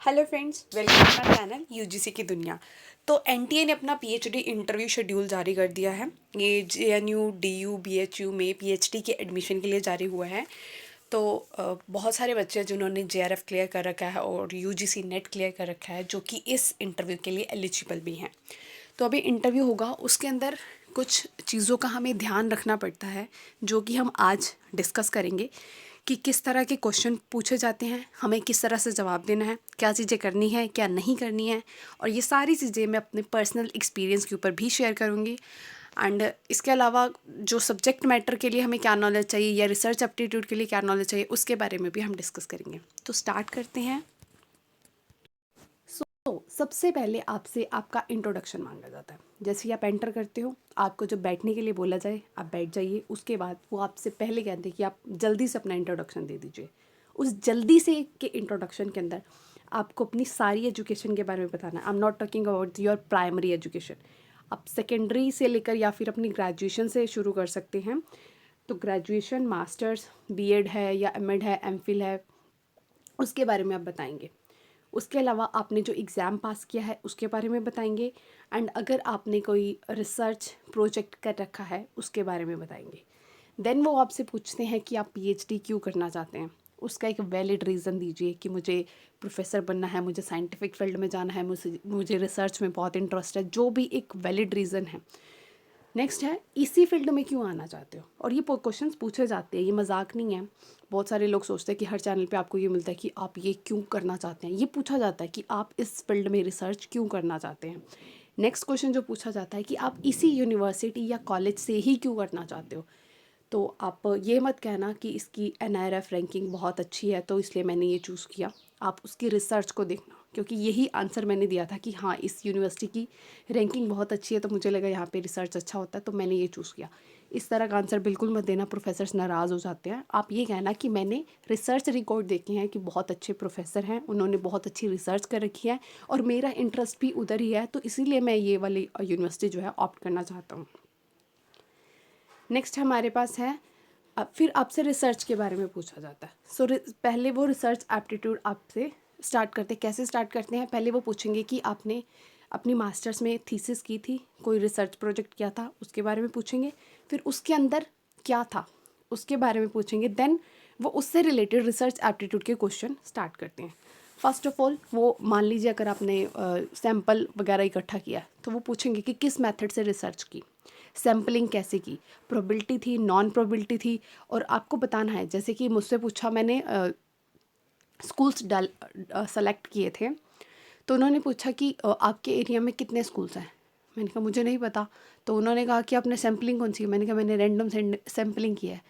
Hello friends, welcome to my channel UGC की दुनिया। तो एनटीए ने अपना पीएचडी इंटरव्यू शेड्यूल जारी कर दिया है। ये जेएनयू, डीयू, बीएचयू में पीएचडी के एडमिशन के लिए जारी हुआ है। तो बहुत सारे बच्चे हैं जिन्होंने जेआरएफ क्लियर कर रखा है और यूजीसी नेट क्लियर कर रखा है, जो कि इस इंटरव्यू के लिए एलिजिबल भी हैं। तो अभी इंटरव्यू होगा, उसके अंदर कुछ चीज़ों का हमें ध्यान रखना पड़ता है, जो कि हम आज डिस्कस करेंगे कि किस तरह के क्वेश्चन पूछे जाते हैं, हमें किस तरह से जवाब देना है, क्या चीज़ें करनी है, क्या नहीं करनी है। और ये सारी चीज़ें मैं अपने पर्सनल एक्सपीरियंस के ऊपर भी शेयर करूँगी। एंड इसके अलावा जो सब्जेक्ट मैटर के लिए हमें क्या नॉलेज चाहिए या रिसर्च एप्टीट्यूड के लिए क्या नॉलेज चाहिए, उसके बारे में भी हम डिस्कस करेंगे। तो स्टार्ट करते हैं। तो सबसे पहले आपसे आपका इंट्रोडक्शन मांगा जाता है। जैसे ही आप एंटर करते हो, आपको जब बैठने के लिए बोला जाए, आप बैठ जाइए। उसके बाद वो आपसे पहले कहते हैं कि आप जल्दी से अपना इंट्रोडक्शन दे दीजिए। उस जल्दी से के इंट्रोडक्शन के अंदर आपको अपनी सारी एजुकेशन के बारे में बताना है। I am not talking about your primary education. आप सेकेंडरी से लेकर या फिर अपनी ग्रेजुएशन से शुरू कर सकते हैं। तो ग्रेजुएशन, मास्टर्स, बीएड है या एमएड है, एमफिल है, उसके बारे में आप बताएंगे। उसके अलावा आपने जो एग्ज़ाम पास किया है उसके बारे में बताएंगे। एंड अगर आपने कोई रिसर्च प्रोजेक्ट कर रखा है उसके बारे में बताएंगे। देन वो आपसे पूछते हैं कि आप पीएचडी क्यों करना चाहते हैं। उसका एक वैलिड रीज़न दीजिए कि मुझे प्रोफेसर बनना है, मुझे साइंटिफिक फील्ड में जाना है, मुझे रिसर्च में बहुत इंटरेस्ट है। जो भी एक वैलिड रीज़न है। नेक्स्ट है, इसी फील्ड में क्यों आना चाहते हो। और ये क्वेश्चंस पूछे जाते हैं, ये मजाक नहीं है। बहुत सारे लोग सोचते हैं कि हर चैनल पे आपको ये मिलता है कि आप ये क्यों करना चाहते हैं। ये पूछा जाता है कि आप इस फील्ड में रिसर्च क्यों करना चाहते हैं। नेक्स्ट क्वेश्चन जो पूछा जाता है कि आप इसी यूनिवर्सिटी या कॉलेज से ही क्यों करना चाहते हो। तो आप ये मत कहना कि इसकी एनआईआरएफ रैंकिंग बहुत अच्छी है तो इसलिए मैंने ये चूज़ किया। आप उसकी रिसर्च को देखना, क्योंकि यही आंसर मैंने दिया था कि हाँ, इस यूनिवर्सिटी की रैंकिंग बहुत अच्छी है तो मुझे लगा यहाँ पे रिसर्च अच्छा होता है तो मैंने ये चूज़ किया। इस तरह का आंसर बिल्कुल मत देना, प्रोफेसर्स नाराज़ हो जाते हैं। आप ये कहना कि मैंने रिसर्च रिकॉर्ड देखे हैं कि बहुत अच्छे प्रोफेसर हैं, उन्होंने बहुत अच्छी रिसर्च कर रखी है और मेरा इंटरेस्ट भी उधर ही है, तो इसीलिए मैं ये वाली यूनिवर्सिटी जो है ऑप्ट करना चाहता हूँ। नेक्स्ट हमारे पास है, अब फिर आपसे रिसर्च के बारे में पूछा जाता है। सो पहले वो रिसर्च एप्टीट्यूड आपसे स्टार्ट करते हैं। कैसे स्टार्ट करते हैं, पहले वो पूछेंगे कि आपने अपनी मास्टर्स में थीसिस की थी, कोई रिसर्च प्रोजेक्ट किया था, उसके बारे में पूछेंगे। फिर उसके अंदर क्या था उसके बारे में पूछेंगे। देन वो उससे रिलेटेड रिसर्च एप्टीट्यूड के क्वेश्चन स्टार्ट करते हैं। फर्स्ट ऑफ ऑल वो मान लीजिए अगर आपने सैम्पल वगैरह इकट्ठा किया तो वो पूछेंगे कि किस मेथड से रिसर्च की, सैम्पलिंग कैसे की, प्रोबेबिलिटी थी, नॉन प्रोबेबिलिटी थी। और आपको बताना है, जैसे कि मुझसे पूछा, मैंने स्कूल्स सेलेक्ट किए थे। तो उन्होंने पूछा कि आपके एरिया में कितने स्कूल्स हैं। मैंने कहा मुझे नहीं पता। तो उन्होंने कहा कि आपने सैम्पलिंग कौन सी की। मैंने कहा मैंने रैंडम सैम्पलिंग की है।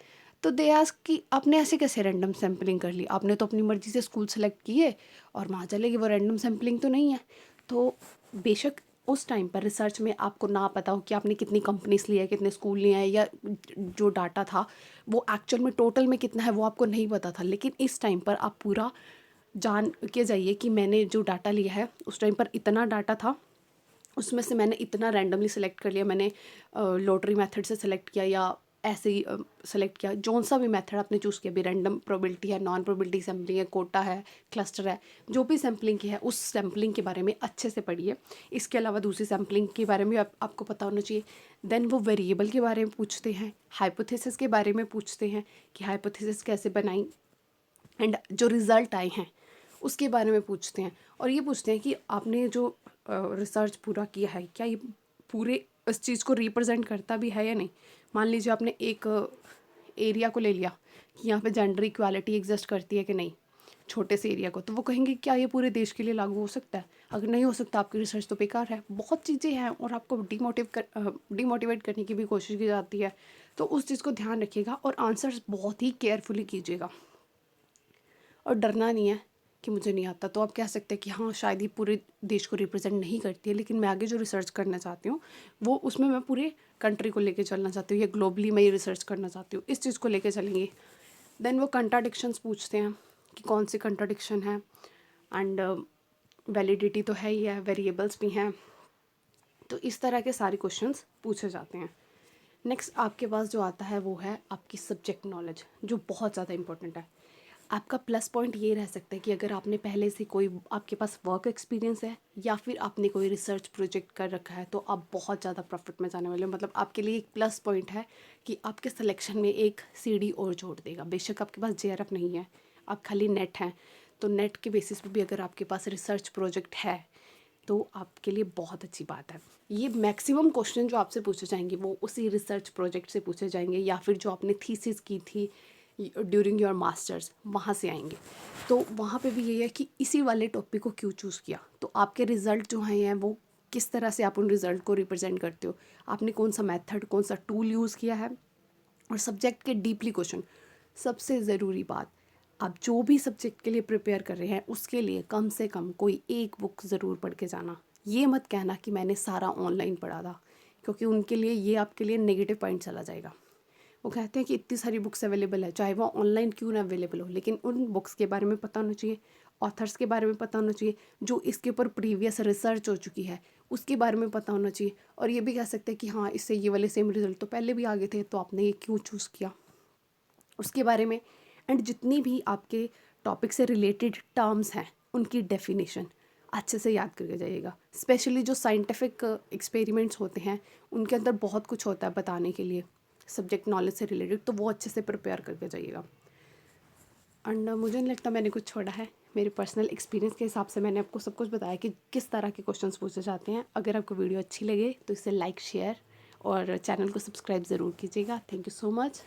तो दे आस्क कि आपने ऐसे कैसे रैंडम सैम्पलिंग कर ली, आपने तो अपनी मर्ज़ी से स्कूल सेलेक्ट किए और वहाँ चले गए, वो रैंडम सैम्पलिंग तो नहीं है। तो बेशक उस टाइम पर रिसर्च में आपको ना पता हो कि आपने कितनी कंपनीज ली है, कितने स्कूल लिए हैं, या जो डाटा था वो एक्चुअल में टोटल में कितना है वो आपको नहीं पता था, लेकिन इस टाइम पर आप पूरा जान के जाइए कि मैंने जो डाटा लिया है उस टाइम पर इतना डाटा था, उसमें से मैंने इतना रैंडमली सेलेक्ट कर लिया, मैंने लॉटरी मेथड से सेलेक्ट किया या ऐसे ही सेलेक्ट किया। जौन सा भी मेथड आपने चूज़ किया, भी रैंडम प्रोबेबिलिटी है, नॉन प्रोबेबिलिटी सैम्पलिंग है, कोटा है, क्लस्टर है, जो भी सैम्पलिंग की है उस सैम्पलिंग के बारे में अच्छे से पढ़िए। इसके अलावा दूसरी सैम्पलिंग के बारे में आपको पता होना चाहिए। देन वो वेरिएबल के बारे में पूछते हैं, हाइपोथेसिस के बारे में पूछते हैं कि हाइपोथेसिस कैसे बनाई, एंड जो रिज़ल्ट आए हैं उसके बारे में पूछते हैं। और ये पूछते हैं कि आपने जो रिसर्च पूरा किया है क्या ये पूरे इस चीज़ को रिप्रेजेंट करता भी है या नहीं। मान लीजिए आपने एक एरिया को ले लिया कि यहाँ पे जेंडर इक्वालिटी एग्जिस्ट करती है कि नहीं, छोटे से एरिया को, तो वो कहेंगे क्या ये पूरे देश के लिए लागू हो सकता है। अगर नहीं हो सकता, आपकी रिसर्च तो बेकार है। बहुत चीज़ें हैं और आपको डिमोटिवेट करने की भी कोशिश की जाती है। तो उस चीज़ को ध्यान रखिएगा और आंसर्स बहुत ही केयरफुली कीजिएगा। और डरना नहीं है कि मुझे नहीं आता। तो आप कह सकते हैं कि हाँ, शायद ये पूरे देश को रिप्रेजेंट नहीं करती है, लेकिन मैं आगे जो रिसर्च करना चाहती हूँ वो उसमें मैं पूरे कंट्री को लेके चलना चाहती हूँ या ग्लोबली मैं ये रिसर्च करना चाहती हूँ, इस चीज़ को लेके चलेंगे। देन वो कंट्राडिक्शंस पूछते हैं कि कौन सी कंट्राडिक्शन है, एंड वैलिडिटी तो है ही है, वेरिएबल्स भी हैं। तो इस तरह के सारे क्वेश्चंस पूछे जाते हैं। नेक्स्ट आपके पास जो आता है वो है आपकी सब्जेक्ट नॉलेज, जो बहुत ज़्यादा इंपॉर्टेंट है। आपका प्लस पॉइंट ये रह सकता है कि अगर आपने पहले से कोई आपके पास वर्क एक्सपीरियंस है या फिर आपने कोई रिसर्च प्रोजेक्ट कर रखा है, तो आप बहुत ज़्यादा प्रॉफिट में जाने वाले हो। मतलब आपके लिए एक प्लस पॉइंट है कि आपके सिलेक्शन में एक सीढ़ी और जोड़ देगा। बेशक आपके पास जेआरएफ नहीं है, आप खाली नेट हैं, तो नेट के बेसिस पे भी अगर आपके पास रिसर्च प्रोजेक्ट है तो आपके लिए बहुत अच्छी बात है। ये मैक्सिमम क्वेश्चन जो आपसे पूछे जाएंगे वो उसी रिसर्च प्रोजेक्ट से पूछे जाएंगे या फिर जो आपने थीसिस की थी ड्यूरिंग योर मास्टर्स वहाँ से आएंगे। तो वहाँ पे भी यही है कि इसी वाले टॉपिक को क्यों चूज़ किया, तो आपके रिज़ल्ट जो हैं वो किस तरह से आप उन रिज़ल्ट को रिप्रेजेंट करते हो, आपने कौन सा मेथड कौन सा टूल यूज़ किया है, और सब्जेक्ट के डीपली क्वेश्चन। सबसे ज़रूरी बात, आप जो भी सब्जेक्ट के लिए प्रिपेयर कर रहे हैं उसके लिए कम से कम कोई एक बुक ज़रूर पढ़ के जाना। ये मत कहना कि मैंने सारा ऑनलाइन पढ़ा था, क्योंकि उनके लिए ये आपके लिए नेगेटिव पॉइंट चला जाएगा। वो कहते हैं कि इतनी सारी बुक्स अवेलेबल है, चाहे वो ऑनलाइन क्यों ना अवेलेबल हो, लेकिन उन बुक्स के बारे में पता होना चाहिए, ऑथर्स के बारे में पता होना चाहिए, जो इसके ऊपर प्रीवियस रिसर्च हो चुकी है उसके बारे में पता होना चाहिए। और ये भी कह सकते हैं कि हाँ, इससे ये वाले सेम रिजल्ट तो पहले भी आ गए थे, तो आपने ये क्यों चूज़ किया, उसके बारे में। एंड जितनी भी आपके टॉपिक से रिलेटेड टर्म्स हैं उनकी डेफिनेशन अच्छे से याद करके जाइएगा। स्पेशली जो साइंटिफिक एक्सपेरिमेंट्स होते हैं उनके अंदर बहुत कुछ होता है बताने के लिए सब्जेक्ट नॉलेज से रिलेटेड, तो वो अच्छे से प्रिपेयर करके जाइएगा। एंड मुझे नहीं लगता मैंने कुछ छोड़ा है। मेरे पर्सनल एक्सपीरियंस के हिसाब से मैंने आपको सब कुछ बताया कि किस तरह के क्वेश्चंस पूछे जाते हैं। अगर आपको वीडियो अच्छी लगे तो इसे लाइक शेयर और चैनल को सब्सक्राइब ज़रूर कीजिएगा। Thank you so much.